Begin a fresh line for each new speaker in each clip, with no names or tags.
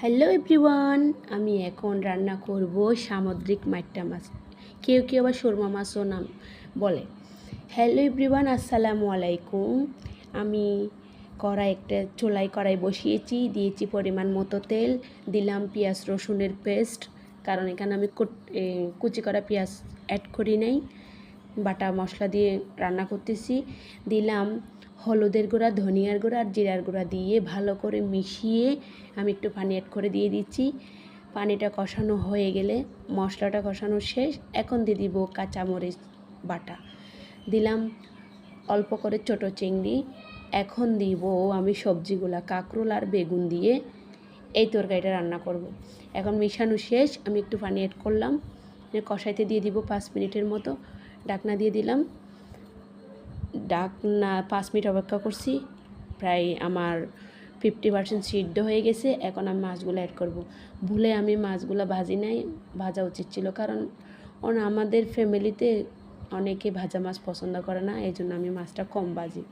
Hello everyone, আমি এখন রান্না করব সামুদ্রিক মাট্টা মাছ। কেউ কেউ আবার সুরমা মাছও নাম বলে। হ্যালো এভরিওয়ান, আসসালামু আলাইকুম। আমি চুলায় কড়াই বসিয়েছি, দিয়েছি পরিমাণ মতো তেল, দিলাম পেঁয়াজ রসুনের পেস্ট, কারণ এখানে আমি কুচি করা পেঁয়াজ অ্যাড করি নাই, বাটা মশলা দিয়ে রান্না করতেছি। দিলাম হলুদের গুঁড়া, ধনিয়ার গুঁড়া আর জিরার গুঁড়া দিয়ে ভালো করে মিশিয়ে আমি একটু পানি অ্যাড করে দিয়ে দিচ্ছি। পানিটা কষানো হয়ে গেলে, মশলাটা কষানো শেষ, এখন দিয়ে দিব কাঁচামরিচ বাটা, দিলাম অল্প করে ছোটো চিংড়ি। এখন দিব আমি সবজিগুলা, কাঁকরোল আর বেগুন দিয়ে এই তরকারিটা রান্না করব। এখন মিশানো শেষ, আমি একটু পানি অ্যাড করলাম, কষাইতে দিয়ে দিব 5 মিনিটের মতো। ঢাকনা দিয়ে দিলাম, ঢাকনা 5 মিনিট অপেক্ষা করছি। প্রায় আমার 50% সিদ্ধ হয়ে গেছে। এখন আমি মাছগুলো অ্যাড করব। ভুলে আমি মাছগুলো ভাজি নাই, ভাজা উচিত ছিল, কারণ আমাদের ফ্যামিলিতে অনেকে ভাজা মাছ পছন্দ করে না, এই জন্য আমি মাছটা কম ভাজি।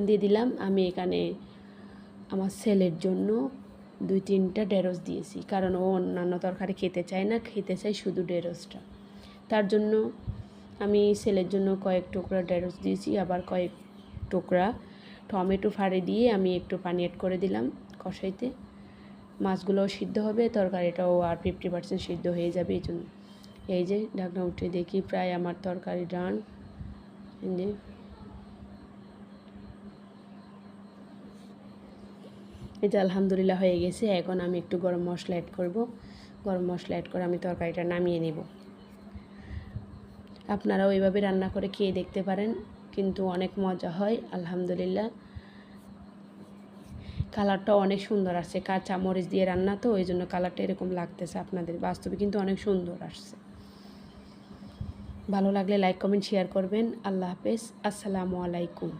দিয়ে দিলাম আমি এখানে আমার ছেলের জন্য 2-3টা ঢেঁড়স দিয়েছি, কারণ ও অন্যান্য তরকারি খেতে চায় না, খেতে চায় শুধু ঢেঁড়সটা। তার জন্য আমি ছেলের জন্য কয়েক টুকরা ঢেঁড়স দিয়েছি, আবার কয়েক টুকরা টমেটো ফাড়ি দিয়ে আমি একটু পানি অ্যাড করে দিলাম কষাইতে। মাছগুলোও সিদ্ধ হবে, তরকারিটাও আর 50% সিদ্ধ হয়ে যাবে। এই জন্য এই যে ঢাকনা উঠে দেখি প্রায় আমার তরকারি ডান। এটা আলহামদুলিল্লাহ হয়ে গেছে। এখন আমি একটু গরম মশলা অ্যাড করব। গরম মশলা অ্যাড করে আমি তরকারিটা নামিয়ে নেব। আপনারাও এইভাবে রান্না করে খেয়ে দেখতে পারেন, কিন্তু অনেক মজা হয় আলহামদুলিল্লাহ। কালারটাও অনেক সুন্দর আসছে, কাঁচা মরিচ দিয়ে রান্না তো ওই জন্য কালারটা এরকম লাগতেছে, আপনাদের বাস্তবে কিন্তু অনেক সুন্দর আসছে। ভালো লাগলে লাইক কমেন্ট শেয়ার করবেন। আল্লাহ হাফেজ, আসসালামু আলাইকুম।